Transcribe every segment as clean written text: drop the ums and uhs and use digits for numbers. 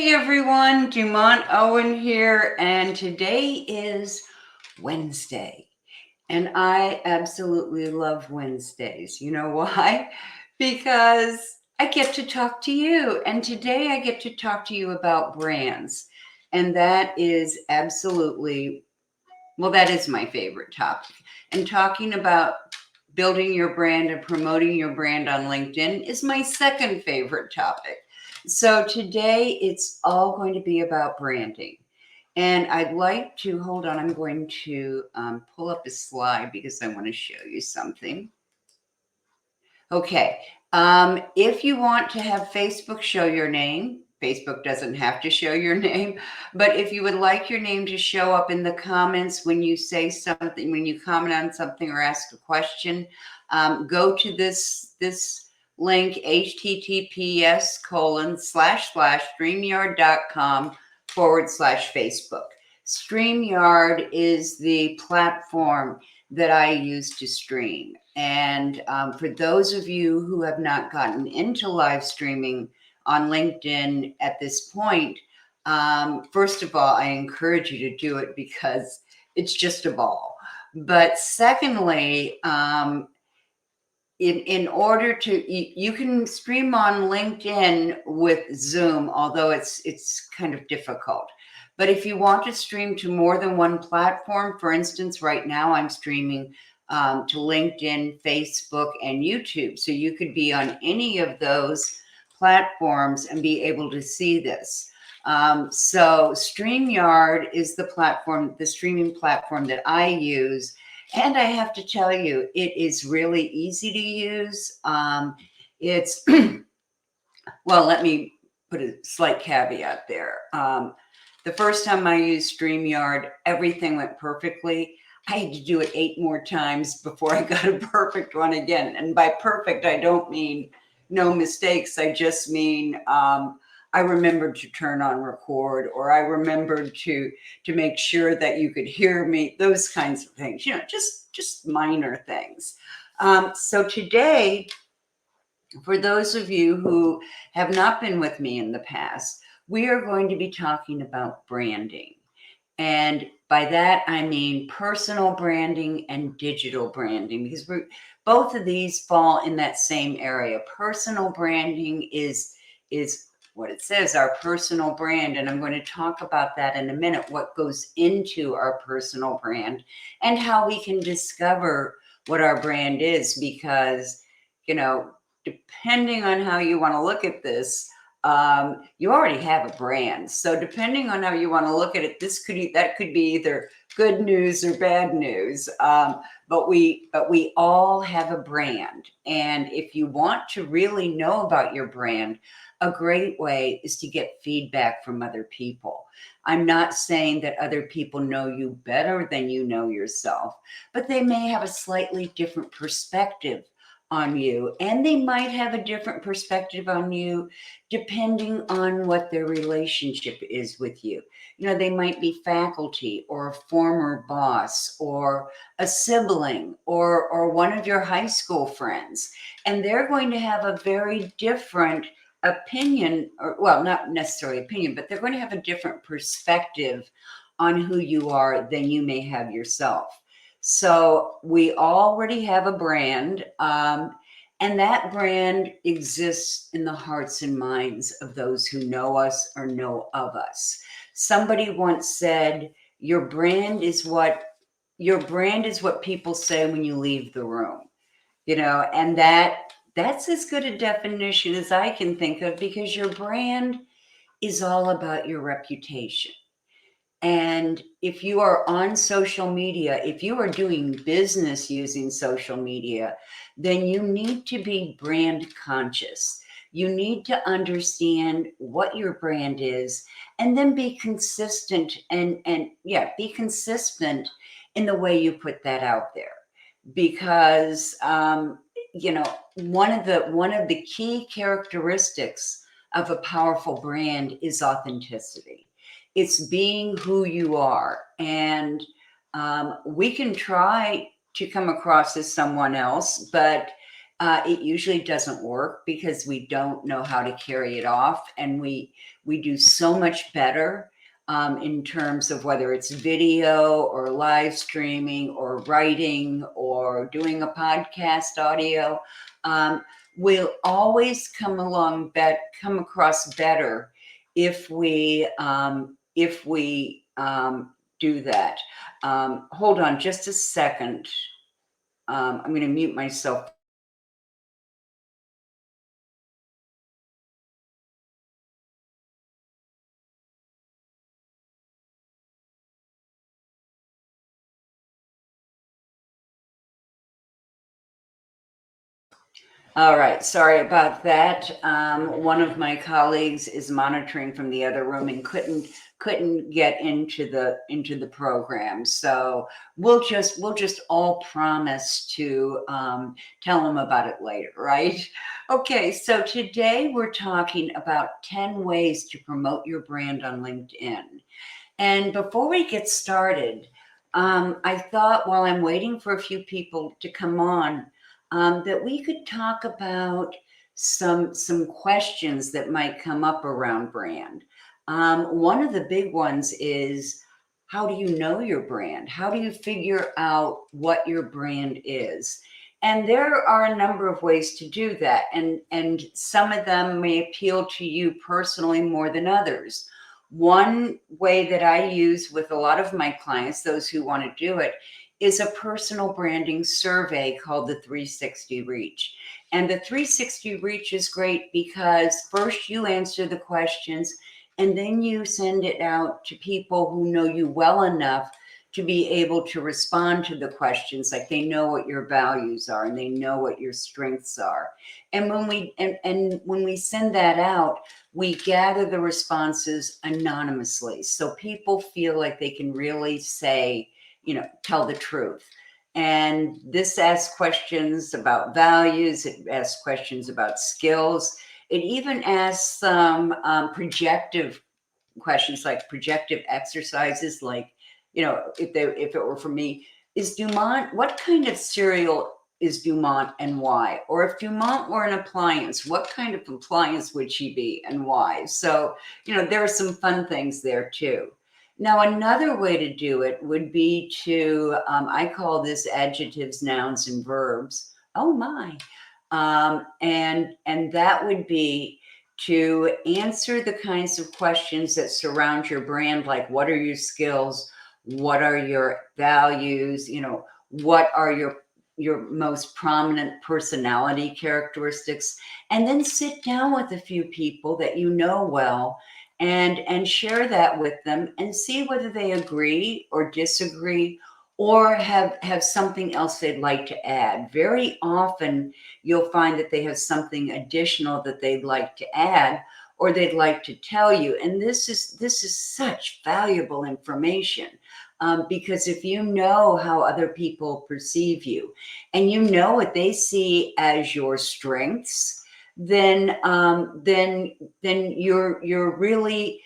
Hey everyone, Dumont Owen here, and today is Wednesday. And I absolutely love Wednesdays. You know why? Because I get to talk to you. And today I get to talk to you about brands. And that is absolutely, well, that is my favorite topic. And talking about building your brand and promoting your brand on LinkedIn is my second favorite topic. So today it's all going to be about branding. And I'd like to, hold on, I'm going to pull up a slide because I want to show you something. Okay, if you want to have Facebook show your name, Facebook doesn't have to show your name, but if you would like your name to show up in the comments when you say something, when you comment on something or ask a question, go to this link, https://streamyard.com/Facebook. StreamYard is the platform that I use to stream. And for those of you who have not gotten into live streaming on LinkedIn at this point, first of all, I encourage you to do it because it's just a ball. But secondly, in order to, you can stream on LinkedIn with Zoom, although it's kind of difficult. But if you want to stream to more than one platform, for instance, right now I'm streaming to LinkedIn, Facebook, and YouTube. So you could be on any of those platforms and be able to see this. So StreamYard is the platform, the streaming platform that I use. And I have to tell you, it is really easy to use. It's, well, let me put a slight caveat there. The first time I used StreamYard, everything went perfectly. I had to do it 8 more times before I got a perfect one again. And by perfect, I don't mean no mistakes. I just mean I remembered to turn on record, or I remembered to make sure that you could hear me, those kinds of things, just minor things. So today, for those of you who have not been with me in the past, we are going to be talking about branding. And by that, I mean personal branding and digital branding, because both of these fall in that same area. Personal branding is what it says, our personal brand. And I'm going to talk about that in a minute, what goes into our personal brand and how we can discover what our brand is, because, depending on how you want to look at this, you already have a brand. So depending on how you want to look at it, that could be either good news or bad news. But we all have a brand. And if you want to really know about your brand, a great way is to get feedback from other people. I'm not saying that other people know you better than you know yourself, but they may have a slightly different perspective on you, and they might have a different perspective on you depending on what their relationship is with you. They might be faculty or a former boss or a sibling or one of your high school friends, and they're going to have a very different opinion, or, well, not necessarily opinion, but they're going to have a different perspective on who you are than you may have yourself. So we already have a brand, and that brand exists in the hearts and minds of those who know us or know of us. Somebody once said, your brand is what people say when you leave the room, and that's as good a definition as I can think of, because your brand is all about your reputation. And if you are on social media, if you are doing business using social media, then you need to be brand conscious. You need to understand what your brand is, and then be consistent be consistent in the way you put that out there. Because one of the key characteristics of a powerful brand is authenticity. It's being who you are. And we can try to come across as someone else, but It usually doesn't work because we don't know how to carry it off, and we do so much better in terms of whether it's video or live streaming or writing or doing a podcast audio. Um, we'll always come across better if we do that. Hold on just a second. I'm going to mute myself. All right, sorry about that. One of my colleagues is monitoring from the other room and couldn't get into the program. So we'll just all promise to tell them about it later, right? Okay, so today we're talking about 10 ways to promote your brand on LinkedIn. And before we get started, I thought while I'm waiting for a few people to come on, that we could talk about some questions that might come up around brand. One of the big ones is, how do you know your brand? How do you figure out what your brand is? And there are a number of ways to do that, and some of them may appeal to you personally more than others. One way that I use with a lot of my clients, those who want to do it, is a personal branding survey called the 360 Reach. And the 360 Reach is great because first you answer the questions and then you send it out to people who know you well enough to be able to respond to the questions. Like they know what your values are and they know what your strengths are. And when we send that out, we gather the responses anonymously. So people feel like they can really say, tell the truth. And this asks questions about values. It asks questions about skills. It even asks some projective questions, like projective exercises, like, if it were for me, is Dumont, what kind of cereal is Dumont and why? Or if Dumont were an appliance, what kind of appliance would she be and why? So, there are some fun things there too. Now, another way to do it would be to, I call this adjectives, nouns, and verbs. Oh my. And that would be to answer the kinds of questions that surround your brand, like what are your skills? What are your values? What are your most prominent personality characteristics? And then sit down with a few people that you know well and share that with them and see whether they agree or disagree or have something else they'd like to add. Very often you'll find that they have something additional that they'd like to add or they'd like to tell you. And this is such valuable information. Because if you know how other people perceive you and you know what they see as your strengths, then you're really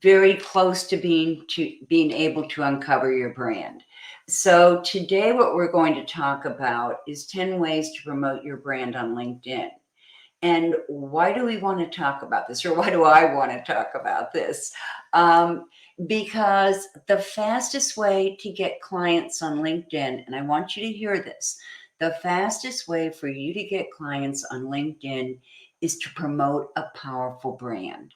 very close to being able to uncover your brand. So today what we're going to talk about is 10 ways to promote your brand on LinkedIn. And why do we want to talk about this, or why do I want to talk about this? Because the fastest way to get clients on LinkedIn, and I want you to hear this, the fastest way for you to get clients on LinkedIn is to promote a powerful brand.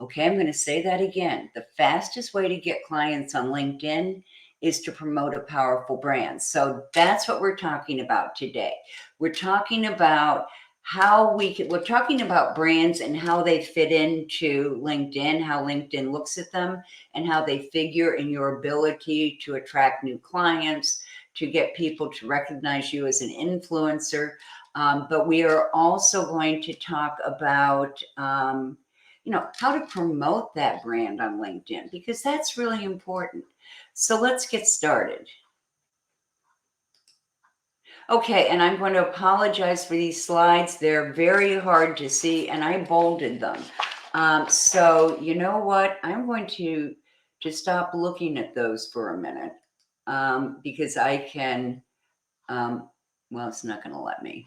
Okay, I'm going to say that again. The fastest way to get clients on LinkedIn is to promote a powerful brand. So that's what we're talking about today. We're talking about we're talking about brands and how they fit into LinkedIn, how LinkedIn looks at them, and how they figure in your ability to attract new clients, to get people to recognize you as an influencer. But we are also going to talk about how to promote that brand on LinkedIn, because that's really important. So let's get started. Okay, and I'm going to apologize for these slides. They're very hard to see, and I bolded them. So you know what? I'm going to stop looking at those for a minute because I can, well, it's not going to let me.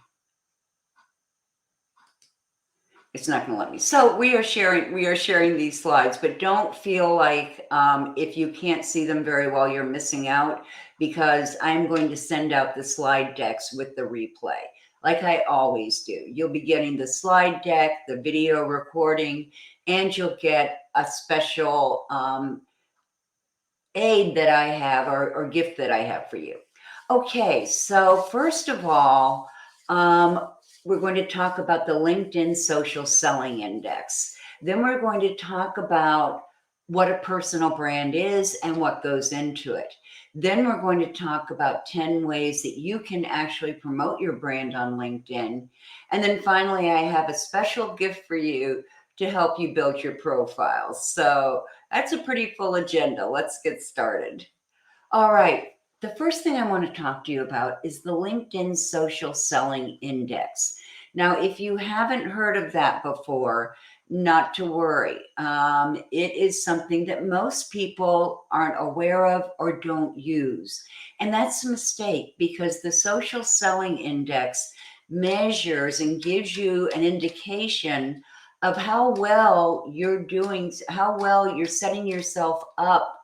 It's not going to let me. So we are sharing these slides, but don't feel like if you can't see them very well, you're missing out, because I'm going to send out the slide decks with the replay, like I always do. You'll be getting the slide deck, the video recording, and you'll get a special aid that I have, or gift that I have for you. Okay, so first of all, we're going to talk about the LinkedIn Social Selling Index. Then we're going to talk about what a personal brand is and what goes into it. Then we're going to talk about 10 ways that you can actually promote your brand on LinkedIn. And then finally, I have a special gift for you to help you build your profile. So that's a pretty full agenda. Let's get started. All right. The first thing I want to talk to you about is the LinkedIn Social Selling Index. Now, if you haven't heard of that before, not to worry. It is something that most people aren't aware of or don't use. And that's a mistake, because the Social Selling Index measures and gives you an indication of how well you're doing, how well you're setting yourself up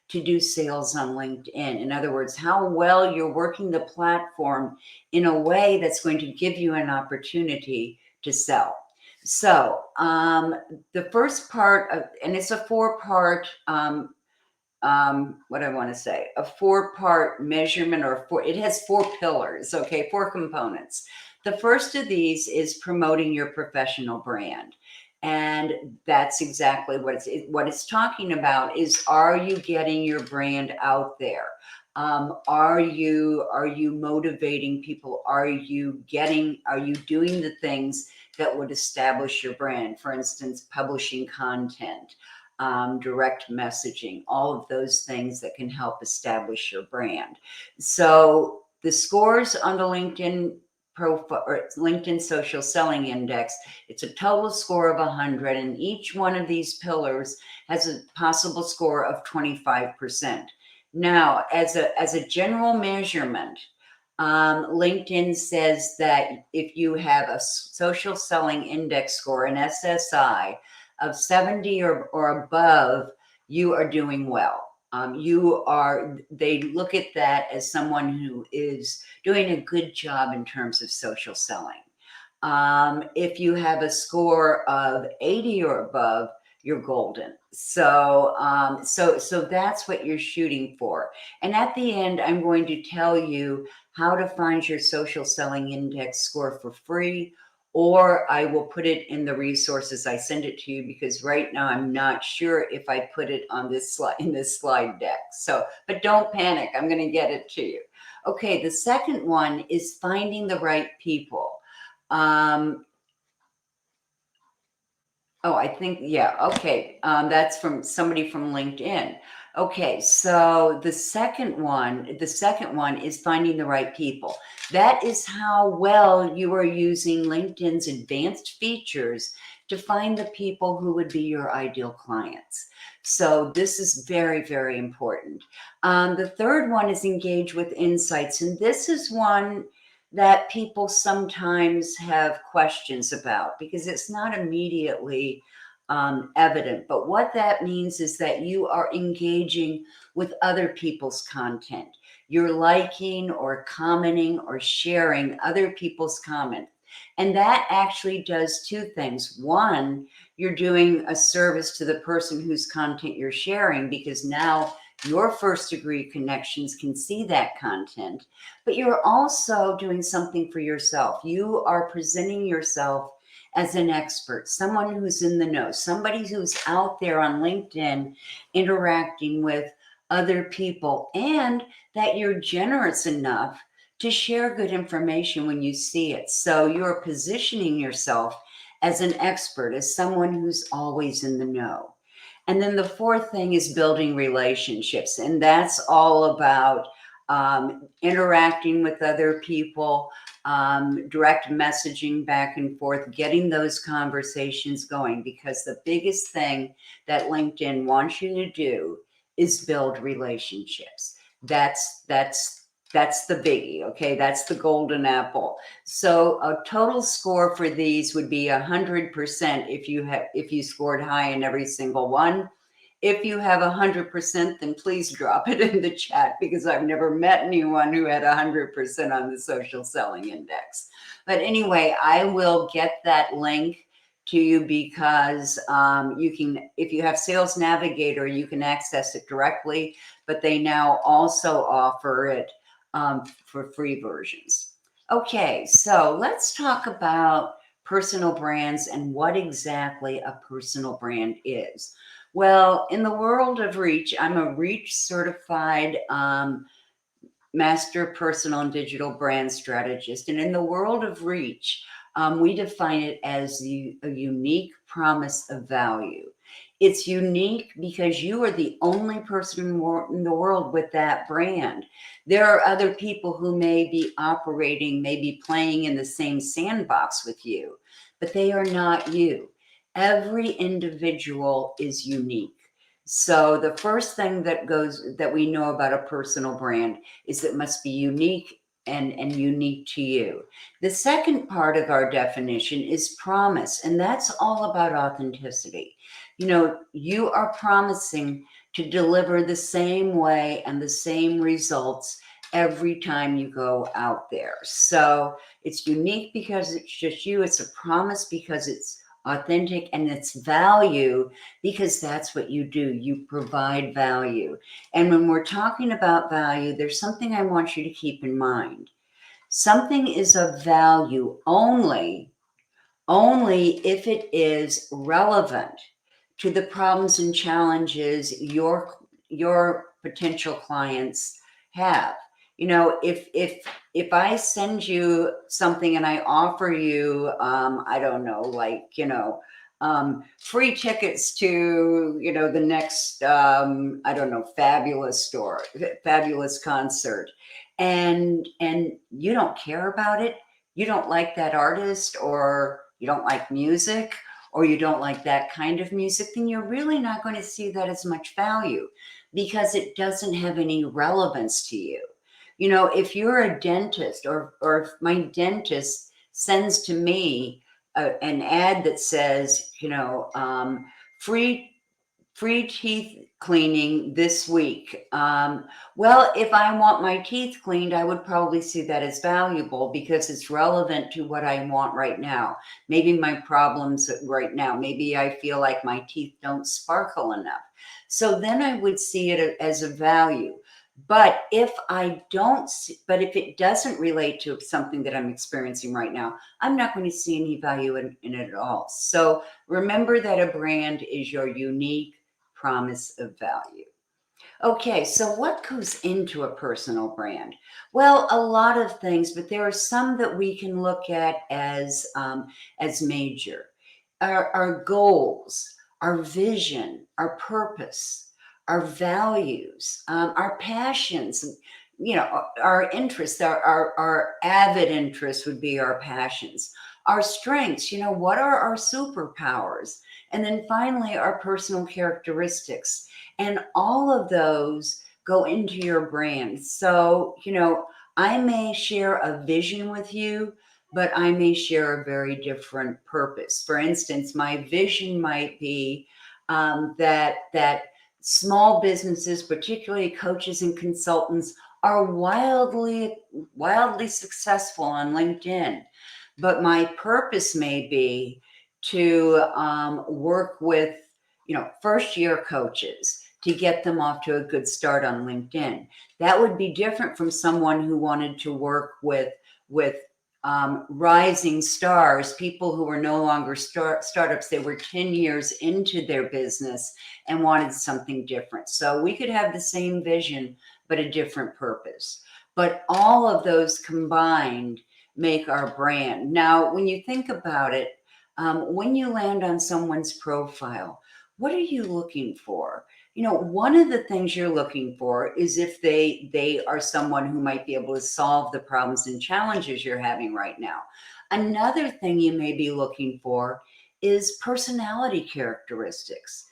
to do sales on LinkedIn. In other words, how well you're working the platform in a way that's going to give you an opportunity to sell. So the first part of, and it's a four-part, what I want to say, a four-part measurement, or it has four pillars, okay, four components. The first of these is promoting your professional brand. And that's exactly what it's talking about is, are you getting your brand out there? Are you motivating people? Are you doing the things that would establish your brand? For instance, publishing content, direct messaging, all of those things that can help establish your brand. So the scores on the LinkedIn profile, or LinkedIn Social Selling Index, it's a total score of 100, and each one of these pillars has a possible score of 25%. Now, as a general measurement, LinkedIn says that if you have a social selling index score, an SSI, of 70 or above, you are doing well. They look at that as someone who is doing a good job in terms of social selling. If you have a score of 80 or above, you're golden. So that's what you're shooting for. And at the end, I'm going to tell you how to find your social selling index score for free, or I will put it in the resources I send it to you, because right now I'm not sure if I put it on this slide, in this slide deck. So, but don't panic, I'm going to get it to you. Okay, the second one is finding the right people. Oh, I think, yeah, okay. That's from somebody from LinkedIn. Okay, so the second one is finding the right people. That is how well you are using LinkedIn's advanced features to find the people who would be your ideal clients. So this is very, very important. The third one is engage with insights. And this is one that people sometimes have questions about, because it's not immediately evident. But what that means is that you are engaging with other people's content. You're liking or commenting or sharing other people's comment. And that actually does two things. One, you're doing a service to the person whose content you're sharing, because now your first degree connections can see that content, but you're also doing something for yourself. You are presenting yourself as an expert, someone who's in the know, somebody who's out there on LinkedIn interacting with other people, and that you're generous enough to share good information when you see it. So you're positioning yourself as an expert, as someone who's always in the know. And then the fourth thing is building relationships. And that's all about interacting with other people, direct messaging back and forth, getting those conversations going. Because the biggest thing that LinkedIn wants you to do is build relationships. That's That's the biggie, okay? That's the golden apple. So a total score for these would be 100% if you scored high in every single one. If you have 100%, then please drop it in the chat, because I've never met anyone who had 100% on the social selling index. But anyway, I will get that link to you, because you can, if you have Sales Navigator, you can access it directly, but they now also offer it for free versions. Okay, so let's talk about personal brands and what exactly a personal brand is. Well, in the world of Reach, I'm a Reach certified master personal and digital brand strategist. And in the world of Reach, we define it as a unique promise of value. It's unique because you are the only person in the world with that brand. There are other people who may be operating, maybe playing in the same sandbox with you, but they are not you. Every individual is unique. So the first thing that we know about a personal brand is it must be unique and unique to you. The second part of our definition is promise, and that's all about authenticity. You know, you are promising to deliver the same way and the same results every time you go out there. So it's unique because it's just you. It's a promise because it's authentic, and it's value because that's what you do. You provide value. And when we're talking about value, there's something I want you to keep in mind. Something is of value only if it is relevant to the problems and challenges your potential clients have. You know, if I send you something and I offer you, I don't know, like, free tickets to, the next, I don't know, fabulous concert, and you don't care about it, you don't like that artist, or you don't like music, or you don't like that kind of music, then you're really not going to see that as much value, because it doesn't have any relevance to you. You know, if you're a dentist, or if my dentist sends to me an ad that says, free teeth cleaning this week. Well, if I want my teeth cleaned, I would probably see that as valuable because it's relevant to what I want right now. Maybe my problems right now. Maybe I feel like my teeth don't sparkle enough. So then I would see it as a value. But if if it doesn't relate to something that I'm experiencing right now, I'm not going to see any value in it at all. So remember that a brand is your unique promise of value. Okay, so what goes into a personal brand? Well, a lot of things, but there are some that we can look at as major. Our goals, our vision, our purpose, our values, our passions. Our interests, our avid interests would be our passions. Our strengths, what are our superpowers? And then finally, our personal characteristics. And all of those go into your brand. So, I may share a vision with you, but I may share a very different purpose. For instance, my vision might be that small businesses, particularly coaches and consultants, are wildly successful on LinkedIn. But my purpose may be to work with, first year coaches to get them off to a good start on LinkedIn. That would be different from someone who wanted to work with rising stars, people who were no longer startups. They were 10 years into their business and wanted something different. So we could have the same vision, but a different purpose. But all of those combined make our brand. Now, when you think about it, when you land on someone's profile, what are you looking for? One of the things you're looking for is if they are someone who might be able to solve the problems and challenges you're having right now. Another thing you may be looking for is personality characteristics.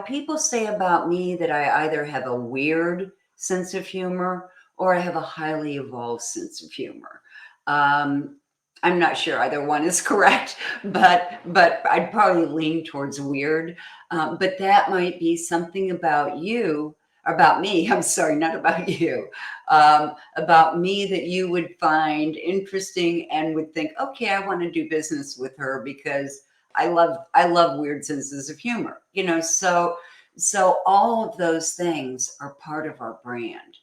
People say about me that I either have a weird sense of humor or I have a highly evolved sense of humor. Um, I'm not sure either one is correct, but I'd probably lean towards weird. But that might be something about you, about me. I'm sorry, not about you. About me that you would find interesting and would think, okay, I want to do business with her because I love weird senses of humor. So all of those things are part of our brand.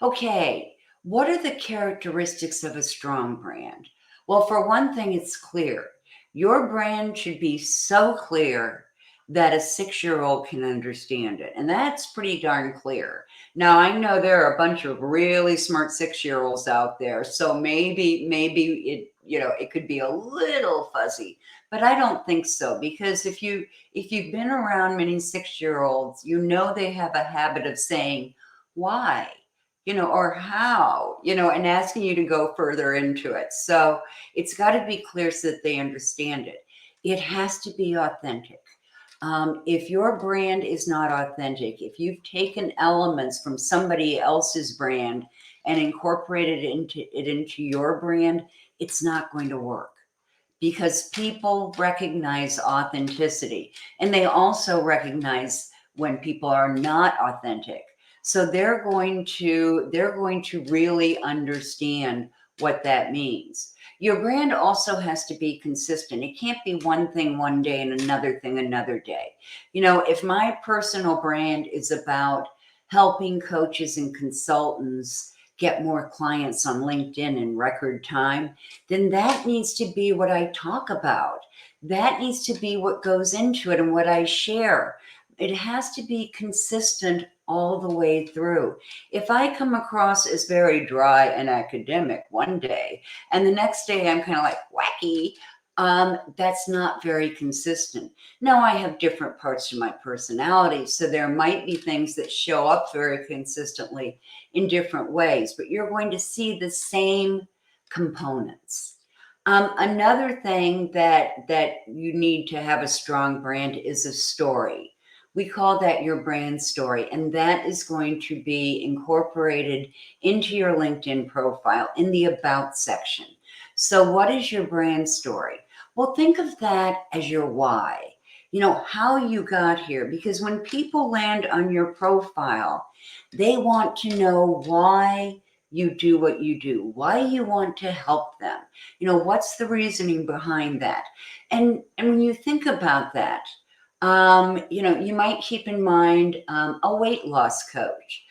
Okay, what are the characteristics of a strong brand? Well, for one thing, it's clear. Your brand should be so clear that a 6-year-old can understand it. And that's pretty darn clear. Now, I know there are a bunch of really smart 6-year-olds out there. So maybe it could be a little fuzzy, but I don't think so. Because if you've been around many 6-year-olds, you know they have a habit of saying, why? Or how, and asking you to go further into it. So it's got to be clear so that they understand it. It has to be authentic. If your brand is not authentic, if you've taken elements from somebody else's brand and incorporated it into your brand, it's not going to work because people recognize authenticity and they also recognize when people are not authentic. So they're going to really understand what that means. Your brand also has to be consistent. It can't be one thing one day and another thing another day. If my personal brand is about helping coaches and consultants get more clients on LinkedIn in record time, then that needs to be what I talk about. That needs to be what goes into it and what I share. It has to be consistent all the way through. If I come across as very dry and academic one day, and the next day I'm kind of like wacky, that's not very consistent. Now, I have different parts to my personality, so there might be things that show up very consistently in different ways, but you're going to see the same components. Another thing that you need to have a strong brand is a story. We call that your brand story, and that is going to be incorporated into your LinkedIn profile in the About section. So, what is your brand story? Well, think of that as your why. How you got here, because when people land on your profile, they want to know why you do what you do, why you want to help them. What's the reasoning behind that? And when you think about that, you might keep in mind a weight loss coach,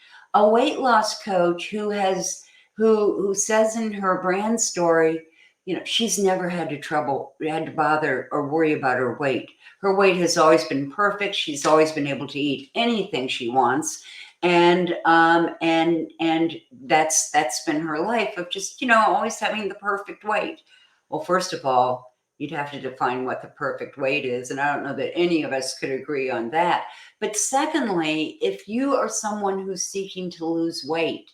who says in her brand story, she's never had to bother or worry about her weight. Her weight has always been perfect. She's always been able to eat anything she wants, and that's been her life of just always having the perfect weight. Well, first of all, you'd have to define what the perfect weight is, and I don't know that any of us could agree on that. But secondly, if you are someone who's seeking to lose weight,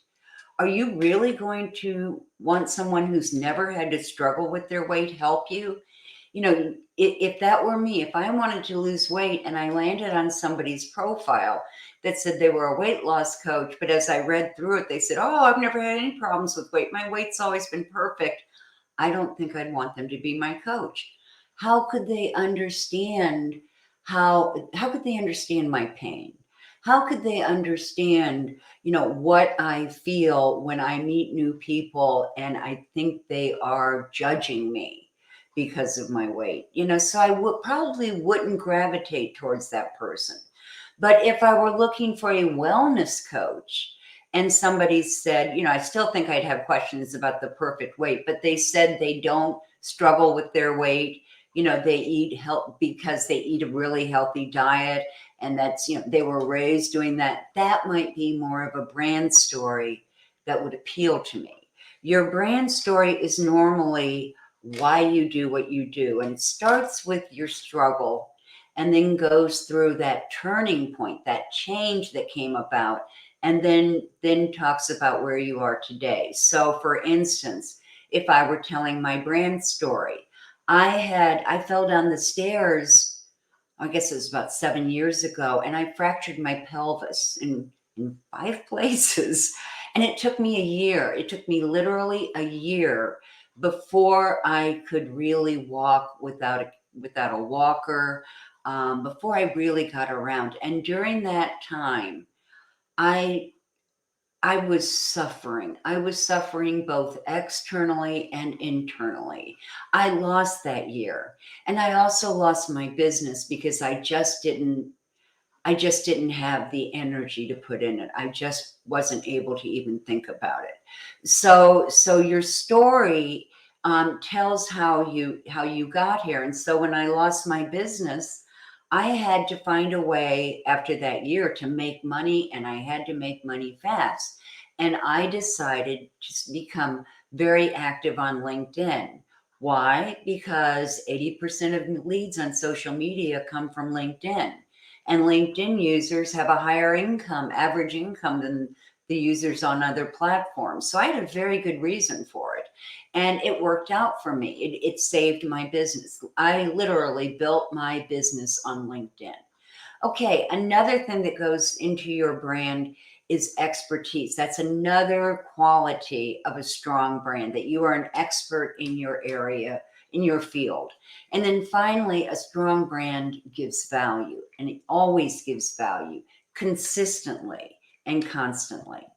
are you really going to want someone who's never had to struggle with their weight help you? If that were me, if I wanted to lose weight and I landed on somebody's profile that said they were a weight loss coach, but as I read through it, they said, oh, I've never had any problems with weight. My weight's always been perfect. I don't think I'd want them to be my coach. How could they understand how could they understand my pain? How could they understand, what I feel when I meet new people and I think they are judging me because of my weight? So I probably wouldn't gravitate towards that person. But if I were looking for a wellness coach and somebody said, I still think I'd have questions about the perfect weight, but they said they don't struggle with their weight. They eat health because they eat a really healthy diet. And that's, they were raised doing that. That might be more of a brand story that would appeal to me. Your brand story is normally why you do what you do. And it starts with your struggle and then goes through that turning point, that change that came about, and then talks about where you are today. So for instance, if I were telling my brand story, I fell down the stairs, I guess it was about 7 years ago, and I fractured my pelvis in 5 places. And it took me a year. It took me literally a year before I could really walk without a walker, before I really got around. And during that time, I I was suffering. I was suffering both externally and internally. I lost that year. And I also lost my business because I just didn't have the energy to put in it. I just wasn't able to even think about it. So your story tells how you got here. And so when I lost my business, I had to find a way after that year to make money, and I had to make money fast. And I decided to become very active on LinkedIn. Why? Because 80% of leads on social media come from LinkedIn. And LinkedIn users have a higher average income than the users on other platforms. So I had a very good reason for it. And it worked out for me. It saved my business. I literally built my business on LinkedIn. Okay, another thing that goes into your brand is expertise. That's another quality of a strong brand, that you are an expert in your area, in your field. And then finally, a strong brand gives value, and it always gives value consistently and constantly.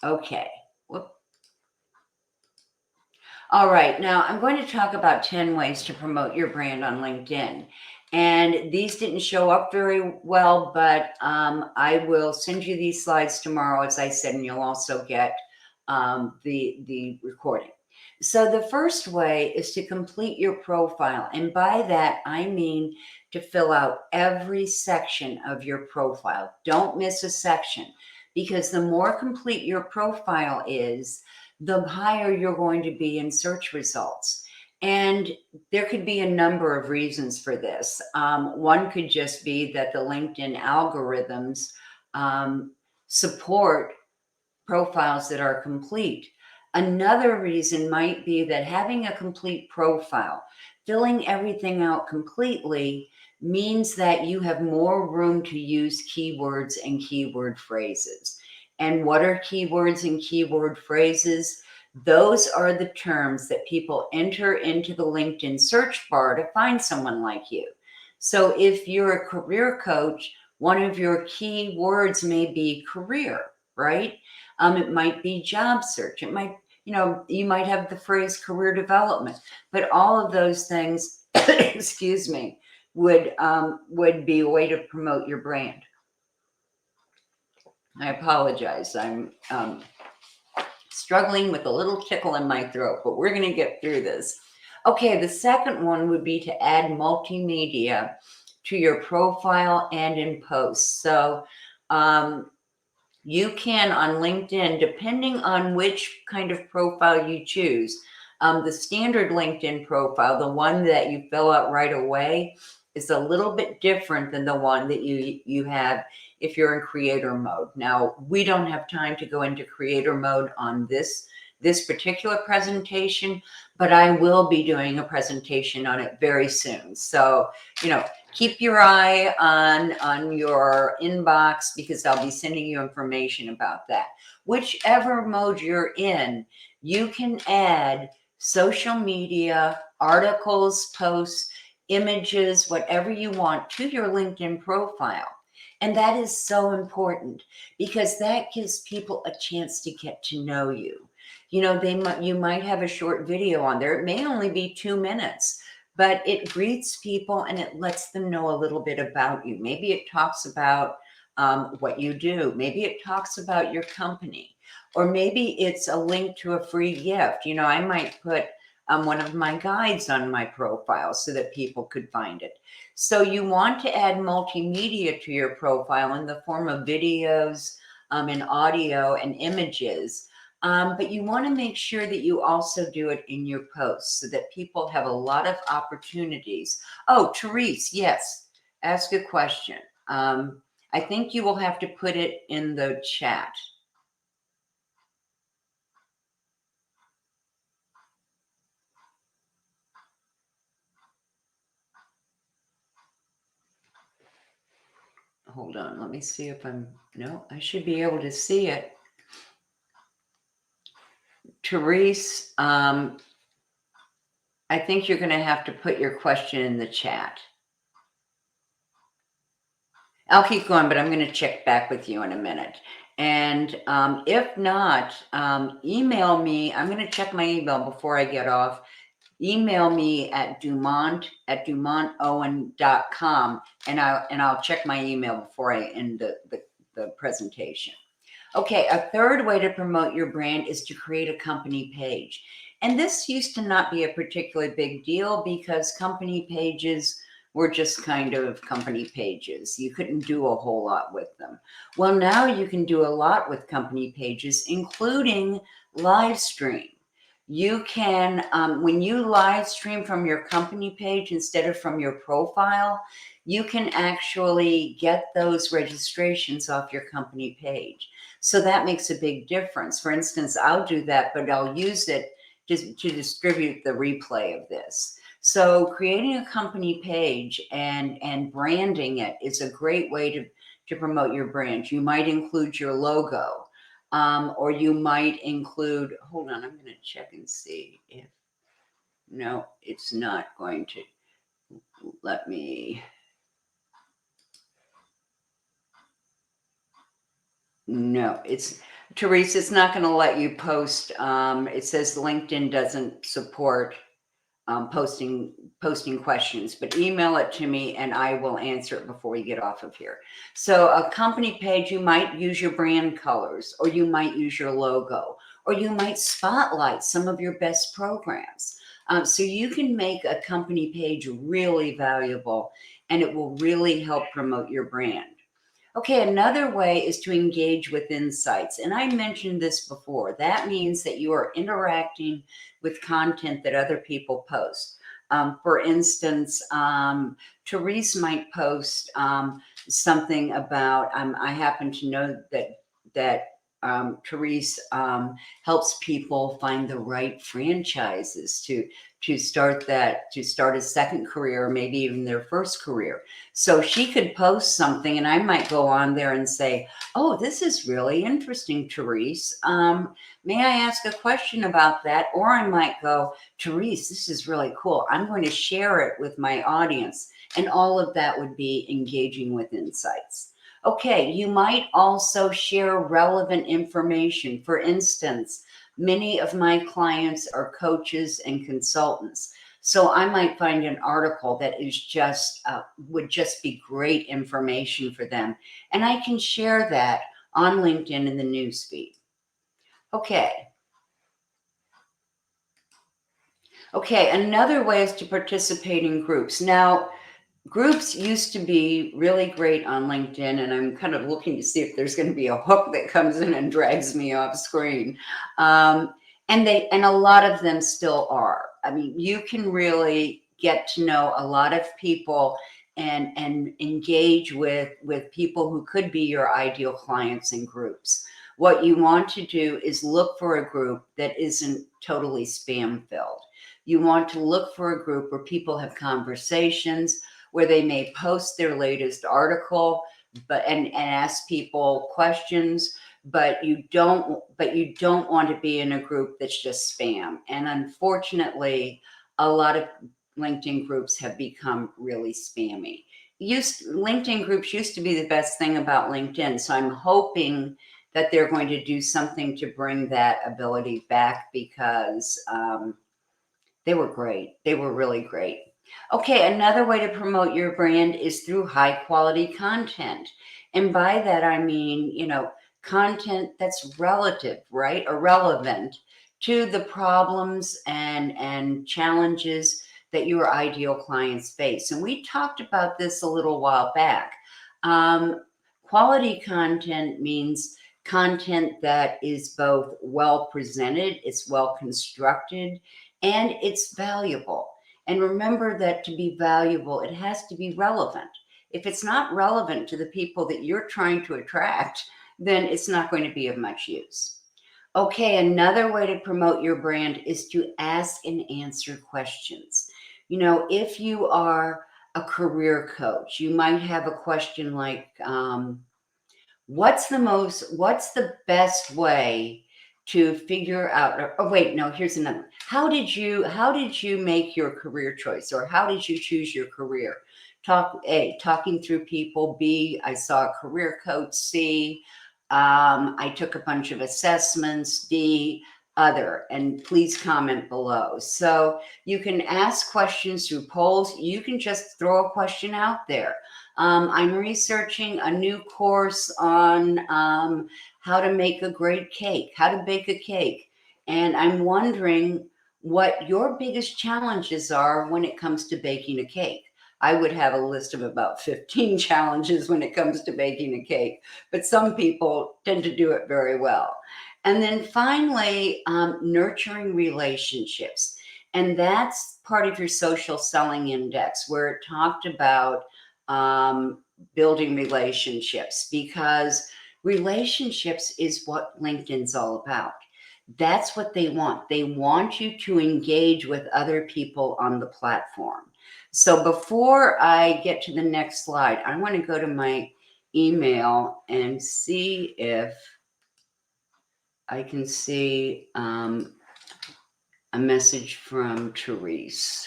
Okay. Whoop. All right, now I'm going to talk about 10 ways to promote your brand on LinkedIn. And these didn't show up very well, but I will send you these slides tomorrow, as I said, and you'll also get the recording. So the first way is to complete your profile. And by that, I mean to fill out every section of your profile. Don't miss a section, because the more complete your profile is, the higher you're going to be in search results. And there could be a number of reasons for this. One could just be that the LinkedIn algorithms support profiles that are complete. Another reason might be that having a complete profile, filling everything out completely, means that you have more room to use keywords and keyword phrases. And what are keywords and keyword phrases? Those are the terms that people enter into the LinkedIn search bar to find someone like you. So if you're a career coach, one of your key words may be career, right? It might be job search. It might, you might have the phrase career development, but all of those things, excuse me, would be a way to promote your brand. I apologize. I'm struggling with a little tickle in my throat, but we're going to get through this. Okay, the second one would be to add multimedia to your profile and in posts. So you can, on LinkedIn, depending on which kind of profile you choose, the standard LinkedIn profile, the one that you fill out right away, is a little bit different than the one that you have if you're in creator mode. Now, we don't have time to go into creator mode on this particular presentation, but I will be doing a presentation on it very soon. So, keep your eye on your inbox, because I'll be sending you information about that. Whichever mode you're in, you can add social media, articles, posts, images, whatever you want to your LinkedIn profile. And that is so important, because that gives people a chance to get to know you. You might have a short video on there. It may only be 2 minutes, but it greets people and it lets them know a little bit about you. Maybe it talks about what you do. Maybe it talks about your company, or maybe it's a link to a free gift. I might put one of my guides on my profile so that people could find it. So you want to add multimedia to your profile in the form of videos and audio and images. But you want to make sure that you also do it in your posts so that people have a lot of opportunities. Oh, Therese, yes, ask a question. I think you will have to put it in the chat. Hold on, let me see if no, I should be able to see it. Therese, I think you're going to have to put your question in the chat. I'll keep going, but I'm going to check back with you in a minute. And if not, email me. I'm going to check my email before I get off. Email me at dumontowen.com, and I'll check my email before I end the presentation. Okay, a third way to promote your brand is to create a company page. And this used to not be a particularly big deal because company pages were just kind of company pages. You couldn't do a whole lot with them. Well, now you can do a lot with company pages, including live stream. You can, when you live stream from your company page instead of from your profile, you can actually get those registrations off your company page. So that makes a big difference. For instance, I'll do that, but I'll use it to distribute the replay of this. So creating a company page and branding it is a great way to promote your brand. You might include your logo, or you might include, hold on, I'm going to check and see if, no, it's not going to let me. No, Therese, it's not going to let you post. It says LinkedIn doesn't support posting questions, but email it to me and I will answer it before we get off of here. So a company page, you might use your brand colors, or you might use your logo, or you might spotlight some of your best programs. So you can make a company page really valuable, and it will really help promote your brand. Okay, another way is to engage with insights. And I mentioned this before. That means that you are interacting with content that other people post. For instance, Therese might post something about, I happen to know that Therese helps people find the right franchises to start a second career, or maybe even their first career. So she could post something and I might go on there and say, oh, this is really interesting, Therese. May I ask a question about that? Or I might go, Therese, this is really cool. I'm going to share it with my audience. And all of that would be engaging with insights. Okay, you might also share relevant information. For instance, many of my clients are coaches and consultants. So I might find an article that is just would just be great information for them. And I can share that on LinkedIn in the newsfeed. Okay. Okay, another way is to participate in groups. Now, groups used to be really great on LinkedIn, and I'm kind of looking to see if there's going to be a hook that comes in and drags me off screen. And a lot of them still are. I mean, you can really get to know a lot of people and engage with people who could be your ideal clients in groups. What you want to do is look for a group that isn't totally spam filled. You want to look for a group where people have conversations, where they may post their latest article, and ask people questions, but you don't want to be in a group that's just spam. And unfortunately, a lot of LinkedIn groups have become really spammy. LinkedIn groups used to be the best thing about LinkedIn, so I'm hoping that they're going to do something to bring that ability back, because they were great. They were really great. Okay, another way to promote your brand is through high quality content. And by that, I mean, content that's relative, right? Or relevant to the problems and challenges that your ideal clients face. And we talked about this a little while back. Quality content means content that is both well presented, it's well constructed, and it's valuable. And remember that to be valuable, it has to be relevant. If it's not relevant to the people that you're trying to attract, then it's not going to be of much use. Okay, another way to promote your brand is to ask and answer questions. If you are a career coach, you might have a question like, what's the best way to figure out, oh wait, no, here's another. How did you make your career choice, or how did you choose your career? A, talking through people. B, I saw a career coach. C, I took a bunch of assessments. D, other. And please comment below. So you can ask questions through polls. You can just throw a question out there. I'm researching a new course on how to make a great cake, how to bake a cake. And I'm wondering what your biggest challenges are when it comes to baking a cake. I would have a list of about 15 challenges when it comes to baking a cake, but some people tend to do it very well. And then finally, nurturing relationships. And that's part of your social selling index, where it talked about building relationships, because relationships is what LinkedIn's all about. That's what they want. They want you to engage with other people on the platform. So before I get to the next slide, I want to go to my email and see if I can see a message from Therese.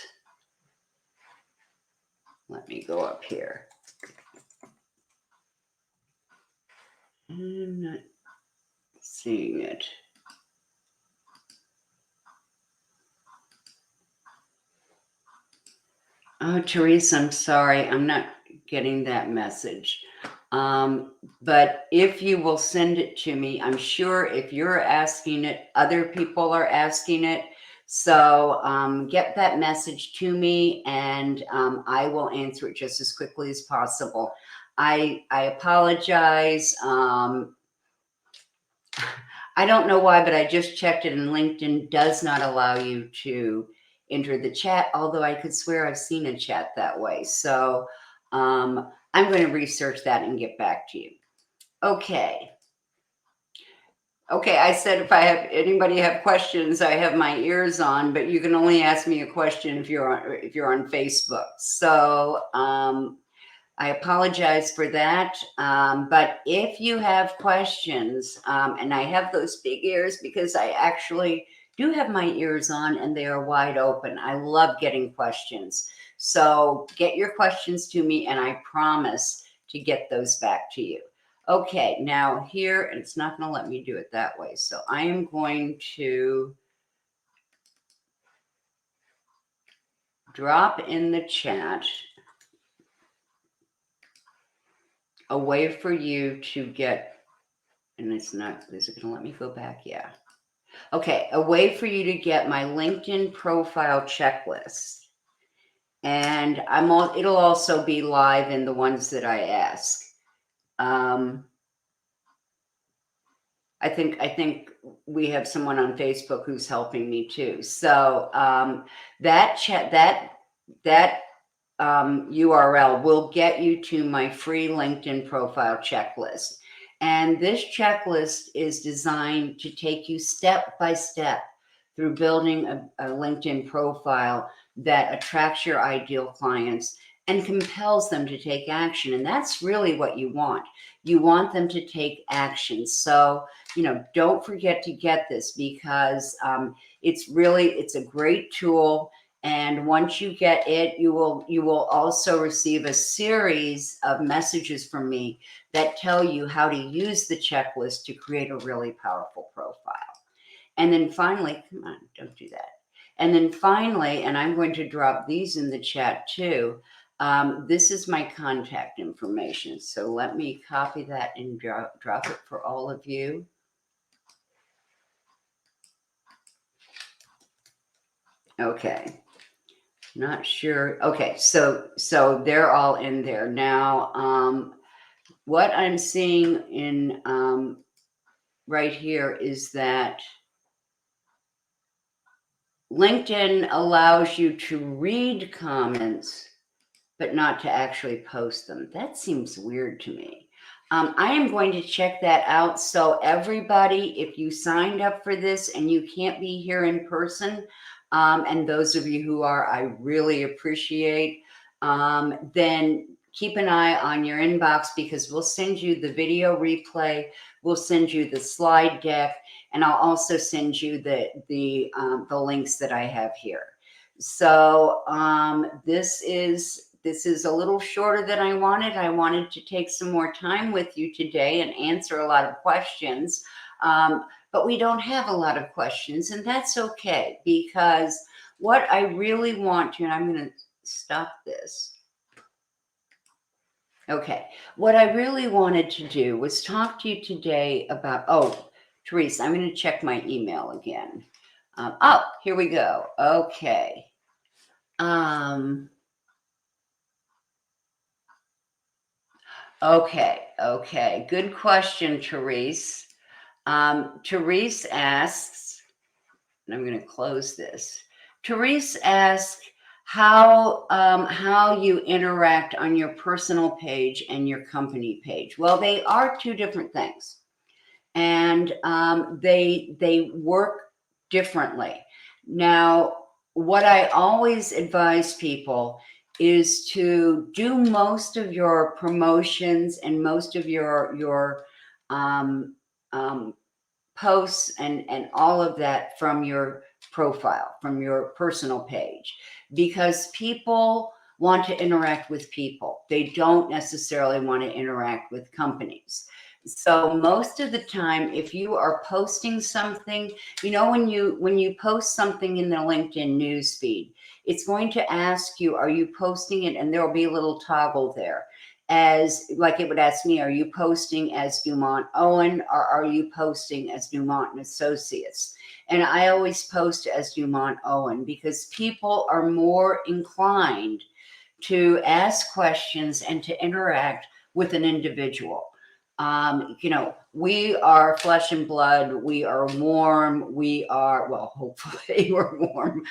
Let me go up here. I'm not seeing it. Oh, Therese, I'm sorry. I'm not getting that message. But if you will send it to me, I'm sure if you're asking it, other people are asking it. So get that message to me, and I will answer it just as quickly as possible. I apologize. I don't know why, but I just checked it, and LinkedIn does not allow you to enter the chat, although I could swear I've seen a chat that way. So I'm going to research that and get back to you. Okay. Okay, I said if anybody have questions, I have my ears on, but you can only ask me a question if you're on Facebook. So I apologize for that. But if you have questions, and I have those big ears because I actually do have my ears on and they are wide open. I love getting questions. So get your questions to me and I promise to get those back to you. Okay, now here, and it's not going to let me do it that way. So I am going to drop in the chat a way for you to get, and it's not, is it going to let me go back? Yeah. Okay, a way for you to get my LinkedIn profile checklist. And it'll also be live in the ones that I ask. I think we have someone on Facebook who's helping me too. So that URL will get you to my free LinkedIn profile checklist. And this checklist is designed to take you step by step through building a LinkedIn profile that attracts your ideal clients and compels them to take action. And that's really what you want. You want them to take action. So, don't forget to get this, because it's a great tool. And once you get it, you will also receive a series of messages from me that tell you how to use the checklist to create a really powerful profile. And then finally, come on, don't do that. And then finally, and I'm going to drop these in the chat too, this is my contact information. So let me copy that and drop it for all of you. Okay. Not sure. Okay, so they're all in there now. What I'm seeing in right here is that LinkedIn allows you to read comments, but not to actually post them. That seems weird to me. I am going to check that out. So everybody, if you signed up for this and you can't be here in person, and those of you who are, I really appreciate, then keep an eye on your inbox because we'll send you the video replay. We'll send you the slide deck, and I'll also send you the links that I have here. So this is a little shorter than I wanted. I wanted to take some more time with you today and answer a lot of questions. But we don't have a lot of questions, and that's okay, because what I really want to, and I'm going to stop this. Okay, what I really wanted to do was talk to you today about, oh, Teresa, I'm going to check my email again. Oh, here we go. Okay. Okay. Good question, Therese. Therese asks, and I'm going to close this. Therese asks how you interact on your personal page and your company page. Well, they are two different things, and they work differently. Now, what I always advise people is to do most of your promotions and most of your posts and all of that from your profile, from your personal page, because people want to interact with people. They don't necessarily want to interact with companies. So most of the time, if you are posting something, when you post something in the LinkedIn newsfeed, it's going to ask you, are you posting it? And there'll be a little toggle there. As like it would ask me, are you posting as Dumont Owen, or are you posting as Dumont and Associates? And I always post as Dumont Owen because people are more inclined to ask questions and to interact with an individual. We are flesh and blood. We are warm. We are, well, hopefully we're warm.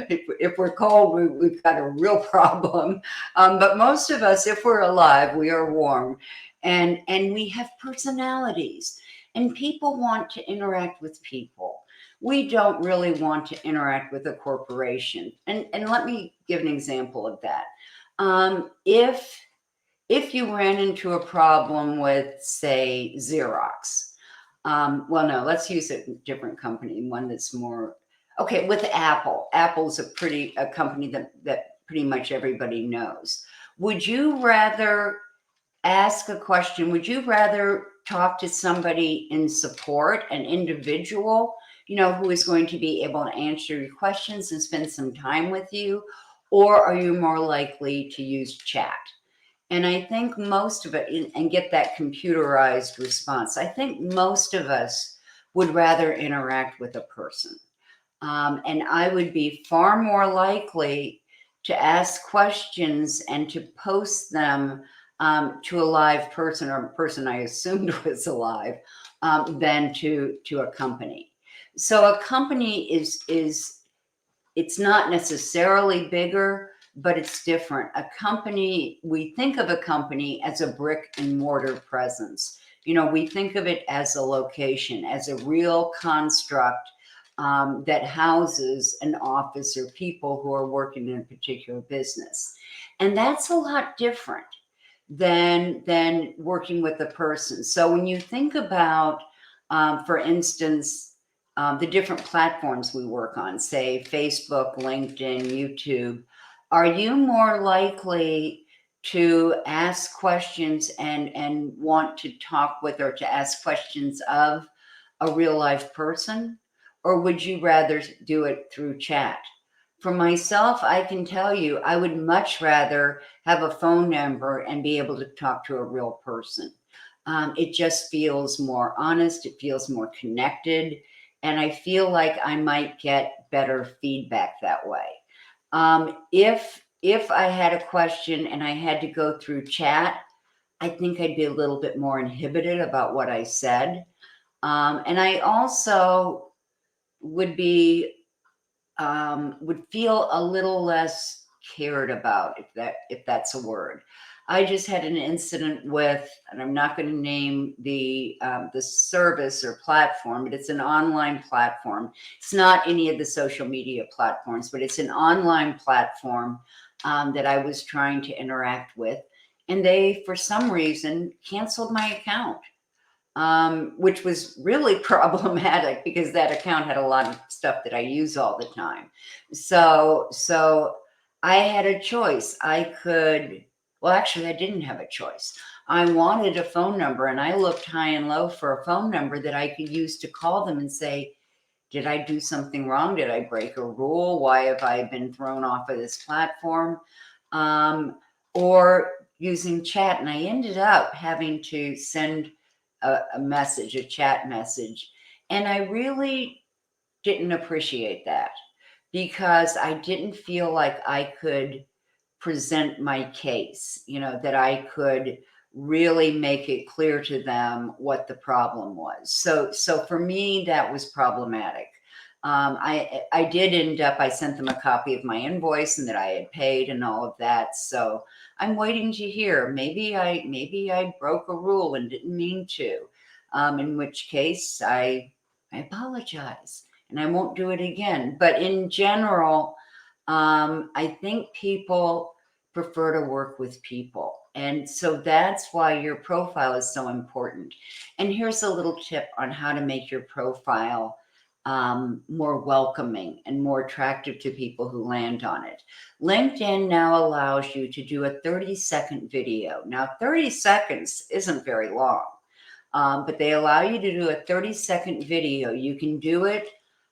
If we're cold, we've got a real problem. But most of us, if we're alive, we are warm, and we have personalities, and people want to interact with people. We don't really want to interact with a corporation. And let me give an example of that. If you ran into a problem with, say, Xerox, well, no, let's use a different company, one that's more, okay, with Apple. Apple's a company that pretty much everybody knows. Would you rather ask a question? Would you rather talk to somebody in support, an individual, who is going to be able to answer your questions and spend some time with you? Or are you more likely to use chat? And I think most of it, and get that computerized response, I think most of us would rather interact with a person. And I would be far more likely to ask questions and to post them to a live person, or a person I assumed was alive, than to a company. So a company is it's not necessarily bigger, but it's different. A company, we think of a company as a brick and mortar presence. We think of it as a location, as a real construct that houses an office or people who are working in a particular business. And that's a lot different than working with a person. So when you think about, for instance, the different platforms we work on, say Facebook, LinkedIn, YouTube, are you more likely to ask questions and want to talk with, or to ask questions of, a real life person? Or would you rather do it through chat? For myself, I can tell you, I would much rather have a phone number and be able to talk to a real person. It just feels more honest. It feels more connected. And I feel like I might get better feedback that way. If I had a question and I had to go through chat, I think I'd be a little bit more inhibited about what I said. And I also would feel a little less cared about, if that's a word. I just had an incident with, and I'm not going to name the service or platform, but it's an online platform. It's not any of the social media platforms, but it's an online platform that I was trying to interact with. and they, for some reason, canceled my account, which was really problematic because that account had a lot of stuff that I use all the time. So I had a choice. Well, actually, I didn't have a choice. I wanted a phone number, and I looked high and low for a phone number that I could use to call them and say, did I do something wrong? Did I break a rule? Why have I been thrown off of this platform? Or using chat. And I ended up having to send a message, a chat message. And I really didn't appreciate that because I didn't feel like I could present my case, that I could really make it clear to them what the problem was. So for me, that was problematic. I did end up, I sent them a copy of my invoice and that I had paid and all of that. So I'm waiting to hear. Maybe I broke a rule and didn't mean to. In which case I apologize and I won't do it again. But in general, I think people prefer to work with people. And so that's why your profile is so important. And here's a little tip on how to make your profile more welcoming and more attractive to people who land on it. LinkedIn now allows you to do a 30-second video. Now, 30 seconds isn't very long, but they allow you to do a 30-second video. You can do it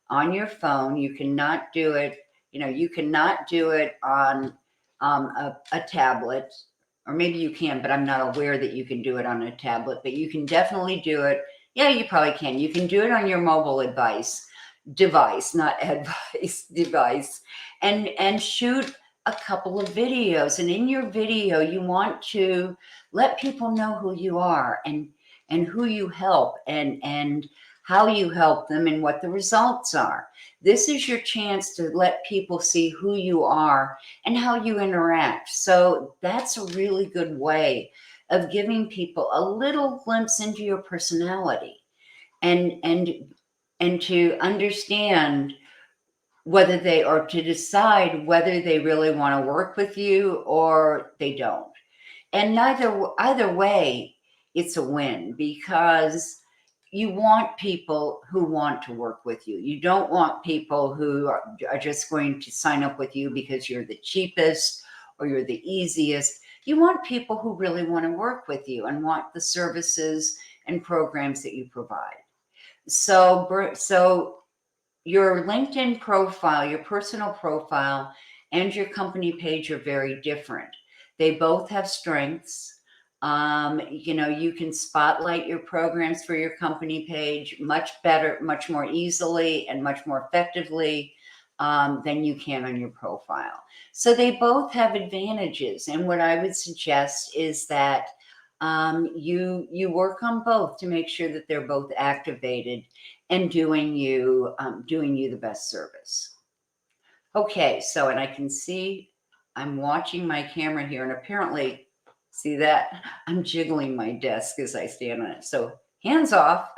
on your phone. You cannot do it, you cannot do it on a tablet, or maybe you can, but I'm not aware that you can do it on a tablet, but you can definitely do it. Yeah, you probably can. You can do it on your mobile device, not advice, device, and shoot a couple of videos. And in your video, you want to let people know who you are and who you help and how you help them and what the results are. This is your chance to let people see who you are and how you interact. So that's a really good way of giving people a little glimpse into your personality and to understand whether they or to decide whether they really want to work with you or they don't. And either way, it's a win because you want people who want to work with you. You don't want people who are just going to sign up with you because you're the cheapest or you're the easiest. You want people who really want to work with you and want the services and programs that you provide. So your LinkedIn profile, your personal profile, and your company page are very different. They both have strengths. You can spotlight your programs for your company page much better, much more easily, and much more effectively than you can on your profile. So they both have advantages. And what I would suggest is that you work on both to make sure that they're both activated and doing you the best service. Okay, so, and I can see I'm watching my camera here, and apparently, see that? I'm jiggling my desk as I stand on it. So hands off.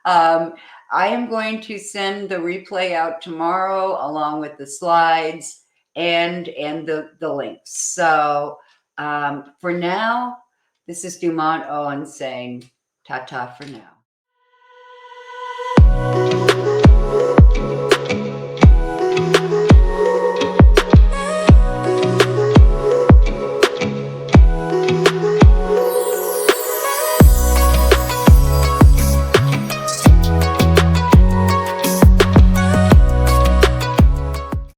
I am going to send the replay out tomorrow along with the slides and the links. So for now, this is Dumont Owen saying ta-ta for now.